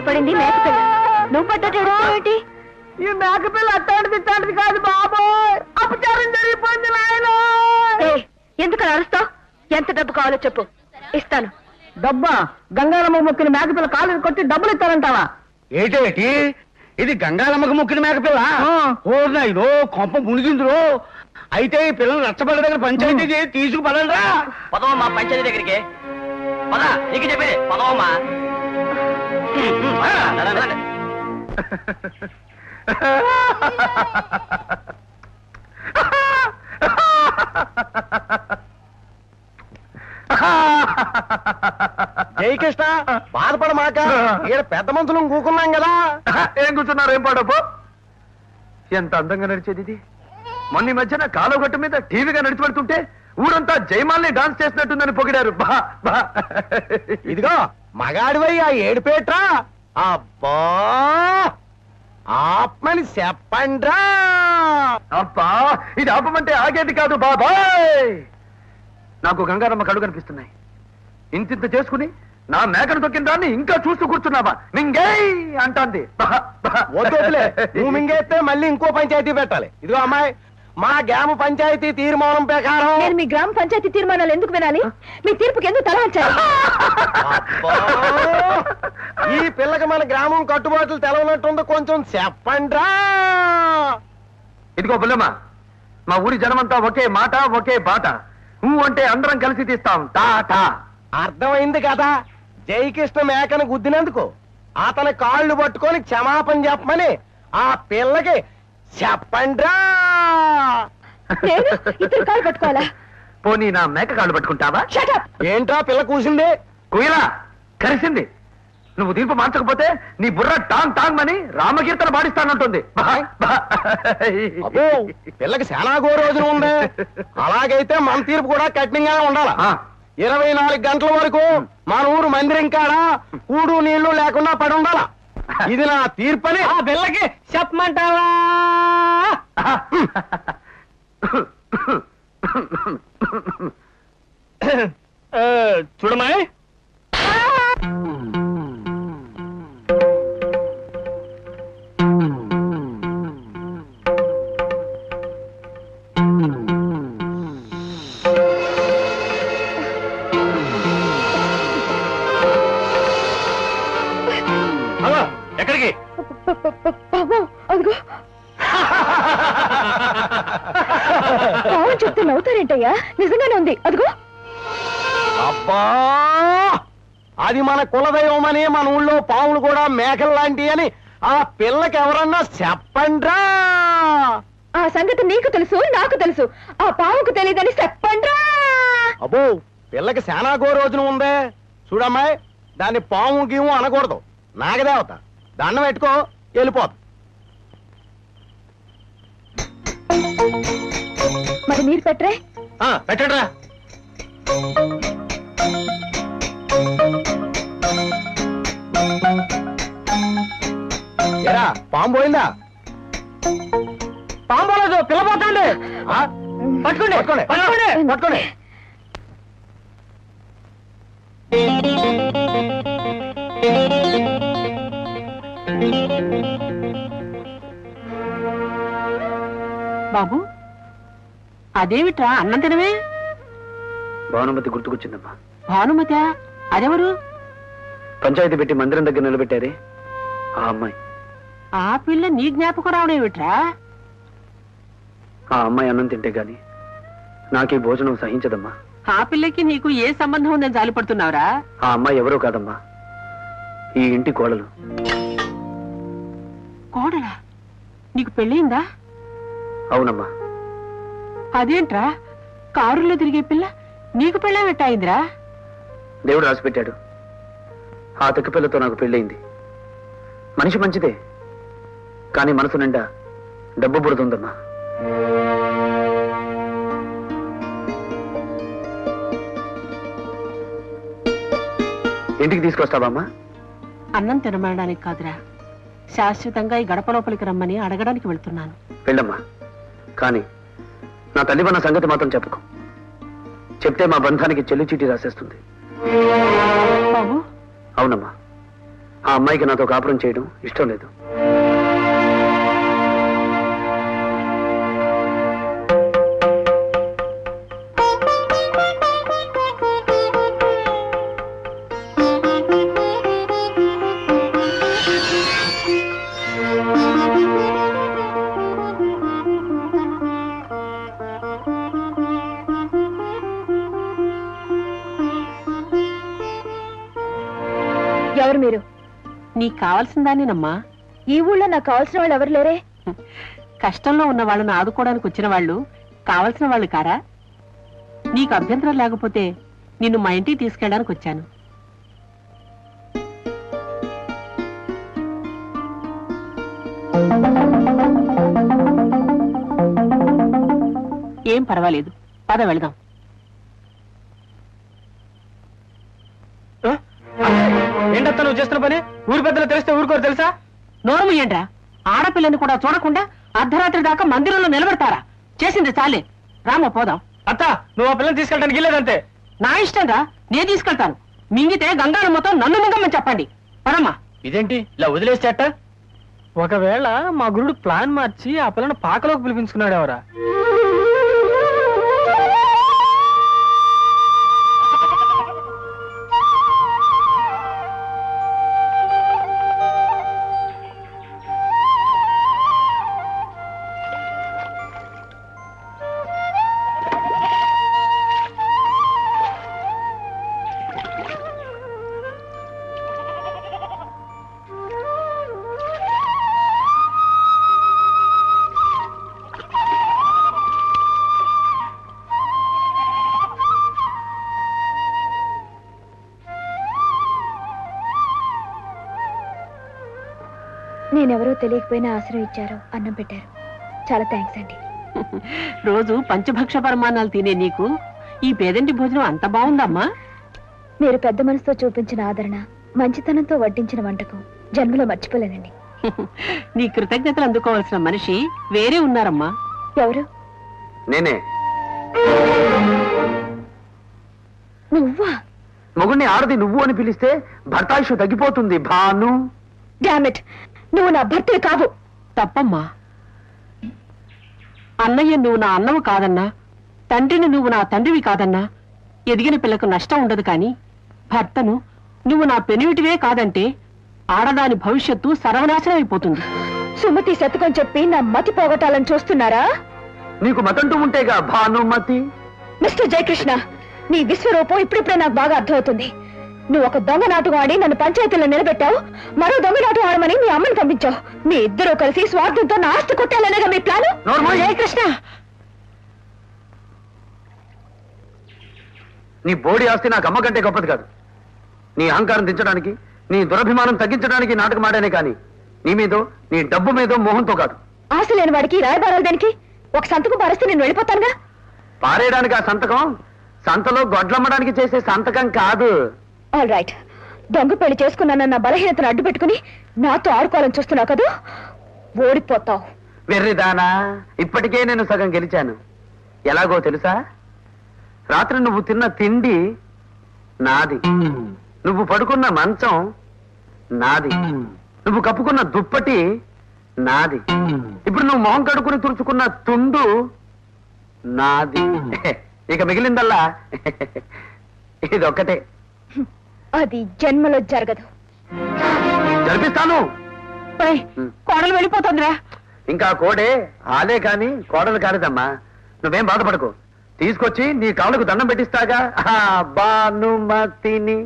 పడింది మేకపిల్ల. నువ్వు పడ్డటేడా ఏంటి? ఈ మేకపిల్ల అట్టాడిది ఇట్టాడిది కాదు బాబోయ్, అపచారం జరిగిపోయింది నాయన. ఎందుకని అరుస్తావు? ఎంత డబ్బు కావాలో చెప్పు, ఇస్తాను. డబ్బా? గంగారమ్మ మొక్కిన మేకపిల్ల కాలు కొట్టి డబ్బులు ఇస్తారంటావా? ఏటేటి ఇది? గంగారమ్మకు మొక్కిన మేకపిల్ల? ఓ కొంప మునిగిందిరో. అయితే ఈ పిల్లలు రచ్చబడ్డ దగ్గర పంచాయతీ తీసుకుపడరా. పదవమ్మా పంచాయతీ దగ్గరికి. పద, నీకు చెప్పేది పదవమ్మా. జయకృష్ణ, బాధపడమాక. ఈడ పెద్ద మనుషులు కూకున్నాం కదా. ఏం కూర్చున్నారు? ఏం పాడపో. ఎంత అందంగా నడిచేది ఇది. మొన్న మధ్యన కాలువగట్టు మీద టీవీగా నడిచిపెడుతుంటే ఊరంతా జయమాల్ని డాన్స్ చేసినట్టుందని పొగిడారు. ఇదిగో మగాడివై ఆ ఏడుపేట్రా. అబ్బా ఆపమని చెప్పండ్రా. అబ్బా ఇది ఆపమంటే ఆగేది కాదు బాబాయ్. నాకు గంగారమ్మ కళ్ళు కనిపిస్తున్నాయి. ఇంతింత చేసుకుని నా మేకను తొక్కిన దాన్ని ఇంకా చూస్తూ కూర్చున్నావా? మింగే అంటాంది. వద్దులే, నువ్వు మింగేస్తే మళ్ళీ ఇంకో పంచాయతీ పెట్టాలి. ఇదిగో అమ్మాయి, మా గ్రామ పంచాయతీ తీర్మానం ప్రకారం. నేను మీ గ్రామ పంచాయతీ తీర్మానాలు ఎందుకు వినాలి? మీ తీర్పుకి ఎందుకు తల వంచాలి? ఈ పిల్లకి మన గ్రామం కట్టుబాట్లు తెలవనట్టుంది, కొంచెం చెప్పండ్రా. ఇదిగో బుల్లమ్మ, మా ఊరి జనమంతా ఒకే మాట ఒకే బాట. నువ్వు అంటే అందరం కలిసి తీస్తాం టాటా. అర్థమైంది కదా. జయకృష్ణ మేకను గుద్దినందుకు అతని కాళ్ళు పట్టుకొని క్షమాపణ చెప్పమని ఆ పిల్లకి చెప్పండ్రా. ఇద్దరు కాళ్ళు పట్టుకోవాలా? పోనీ నా మేక కాళ్ళు పట్టుకుంటావా? ఏంట్రా పిల్ల కూసింది? కుయిలా కరిసింది. నువ్వు తీర్పు మార్చకపోతే నీ బుర్ర టాంగ్ టాంగ్ అని రామకీర్తన పాడిస్తానంటుంది. పిల్లకి చాలా గో రోజులు ఉంది. అలాగైతే మన తీర్పు కూడా కఠినంగానే ఉండాలా. 24 గంటల వరకు మన ఊరు మందిరం కాడ కూడు నీళ్లు లేకుండా పడి ఉండాలా. ఇది నా తీర్పని ఆ పిల్లకి చెప్పమంటావా? చూడమాయ్, ఎక్కడికి? అదిగో చెప్తే నవ్వుతారేంటయ్యా? నిజంగానే ఉంది, అదిగో. అబ్బా, అది మన కులదైవమని మన ఊళ్ళో పాములు కూడా మేకలు లాంటివి అని ఆ పిల్లకి ఎవరన్నా చెప్పండ్రా. ఆ సంగతి నీకు తెలుసు, నాకు తెలుసు. ఆ పాముకు తెలియదని చెప్పండ్రా. అబ్బో, పిల్లకి శానా గో రోజున ఉందే. చూడమ్మాయి, దాన్ని పాము గీము అనకూడదు. నాగదేవత దండం పెట్టుకో, వెళ్ళిపోదు. మరి మీరు పెట్టరే? పెట్టండిరా. ఏరా, పాము పోయిందా? పాము పోలేదు, పిల్ల పోతాండి. పట్టుకోండి పట్టుకోండి పట్టుకోండి పట్టుకోండి. బాబు, అదేమిట్రా అన్నం తినవే? భానుమతి గుర్తుకొచ్చిందమ్మా. భానుమతి? అదెవరు? పంచాయతీ పెట్టి మందిరం దగ్గర నిలబెట్టారే ఆ అమ్మాయి. ఆ పిల్ల నీ జ్ఞాపకం రావడం ఏమిట్రా? ఆ అమ్మాయి అన్నం తింటే గాని నాకే భోజనం సహించదమ్మా. ఆ పిల్లకి నీకు ఏ సంబంధం ఉందని జాలిపడుతున్నావురా? ఆ అమ్మాయి ఎవరో కాదమ్మా, ఈ ఇంటి కోడలు. కోడలా? నీకు పెళ్ళయిందా? అవునమ్మా. అదేంట్రా, కారులో తిరిగే పిల్ల నీకు పెళ్ళం పెట్టాయిందిరా? దేవుడు రాసిపెట్టాడు. ఆ తెక్క పిల్లతో నాకు పెళ్ళయింది. మనిషి మంచిదే, కానీ మనసు నిండా డబ్బు బుడుతుందమ్మా. ఇంటికి తీసుకొస్తావమ్మా? అన్నం తినమనడానికి కాదురా, శాశ్వతంగా ఈ గడప లోపలికి రమ్మని అడగడానికి వెళ్తున్నాను. వెళ్ళమ్మా, కానీ నా తల్లివన్న సంగతి మాత్రం చెప్పుకో. చెప్తే మా బంధానికి చెల్లి చీటీ రాసేస్తుంది. బాబు, అవునమ్మా, ఆ అమ్మాయికి నాతో కాపురం చేయడం ఇష్టం లేదు. ఎవరు మీరు? నీకు కావాల్సిన దాన్నేనమ్మా. ఈ ఊళ్ళో నాకు కావాల్సిన వాళ్ళు ఎవరు లేరే? కష్టంలో ఉన్న వాళ్ళను ఆదుకోవడానికి వచ్చిన వాళ్ళు కావలసిన వాళ్ళు కారా? నీకు అభ్యంతరం లేకపోతే నిన్ను మా ఇంటికి తీసుకెళ్ళడానికి వచ్చాను. ఏం పర్వాలేదు, పద వెళదాం. ఏంటత్తా నువ్వు చేస్తున్న పని? ఊరి పెద్దలు తెలిస్తే ఊరుకోరు తెలుసా? నోరు ముయ్యండ్రా. ఆడపిల్లని కూడా చూడకుండా అర్ధరాత్రి దాకా మందిరంలో నిలబెడతారా? చేసింది చాలే, రామ పోదాం. అత్త, నువ్వు ఆ పిల్లని తీసుకెళ్ళడానికి వెళ్ళలేదంతే. నా ఇష్టం రా, నేను తీసుకెళ్తాను. మింగితే గంగారమ్మతో నన్ను మింగమని చెప్పండి. పదమ్మా. ఇదేంటి ఇలా వదిలేసేట? ఒకవేళ మా గురుడు ప్లాన్ మార్చి ఆ పిల్లని పాకలోకి పిలిపించుకున్నాడు ఎవరా? నేనెవరో తెలియకపోయినా ఆశ్రయం ఇచ్చారు, అన్నం పెట్టారు. చాలా థ్యాంక్స్ అండి. రోజు పంచభక్ష పరమాణాలు తినే నీకు ఈ పేదంటి భోజనం అంత బాగుందమ్మా. మీరు పెద్ద మనసుతో చూపించిన ఆదరణ, మంచితనంతో వడ్డించిన వంటకం జన్మలో మర్చిపోలేనండి. నీ కృతజ్ఞతలు అందుకోవాల్సిన మనిషి వేరే ఉన్నారమ్మా. ఎవరు? నేనే. నువ్వా? మొగుణ్ణి ఆడది నువ్వు అని పిలిస్తే భర్తాయుషు తగ్గిపోతుంది భాను. డామిట్, నువ్వు నా భర్తే కావు. తప్పమ్మా. అన్నయ్య నువ్వు నా అన్నవు కాదన్నా, తండ్రిని నువ్వు నా తండ్రివి కాదన్నా ఎదిగిన పిల్లకు నష్టం ఉండదు. కాని భర్తను నువ్వు నా పెనివిటివే కాదంటే ఆడదాని భవిష్యత్తు సర్వనాశనం అయిపోతుంది. సుమతి శతకం చెప్పి నా మతి పోగొట్టాలని చూస్తున్నారా? నీకు మతంటూ ఉంటేగా భానుమతి. మిస్టర్ జయకృష్ణ, నీ విశ్వరూపం ఇప్పుడిప్పుడే నాకు బాగా అర్థమవుతుంది. నువ్వు ఒక దొంగ నాటకం ఆడి నన్ను పంచాయతీలో నిలబెట్టావు, మరో దొంగ నాటకం ఆడమని మీ అమ్మని పంపించావు. మీ ఇద్దరూ కలిసి స్వార్థంతో నా ఆస్తి కొట్టాలనేగా మీ ప్లాను. జయకృష్ణ, నీ బోడి ఆస్తి నాకు అమ్మ కంటే గొప్పది కాదు. నీ అహంకారం దించడానికి, నీ దురభిమానం తగ్గించడానికి నాటకం ఆడానే కానీ నీ మీదో, నీ డబ్బు మీదో మోహంతో కాదు. ఆశ లేని వాడికి రాయబారాలు దానికి ఒక సంతకం పారేస్తే నేను వెళ్ళిపోతానుగా. పారేయడానికి ఆ సంతకం సంతలో గొడ్లమ్మడానికి చేసే సంతకం కాదు. ఆల్ రైట్, దొంగ పెళ్లి చేసుకున్నానన్న బలహీనతను అడ్డు పెట్టుకుని నాతో ఆడుకోవాలని చూస్తున్నావు కదా, ఓడిపోతావు. వెర్రిదానా, ఇప్పటికే నేను సగం గెలిచాను. ఎలాగో తెలుసా? రాత్రి నువ్వు తిన్న తిండి నాది, నువ్వు పడుకున్న మంచం నాది, నువ్వు కప్పుకున్న దుప్పటి నాది, ఇప్పుడు నువ్వు మొహం కడుక్కుని తుడుచుకున్న తుండు నాది. ఇక మిగిలిందల్లా ఇదొక్కటే. అది జన్మలో జరగదు. జరిపిస్తాను. కోడలు వెళ్ళిపోతుందిరా. ఇంకా కోడే ఆలే కాని కోడలు కాలేదమ్మా. నువ్వేం బాధపడకు, తీసుకొచ్చి నీ కాళ్ళకు దండం పెట్టిస్తాగా భానుమతిని.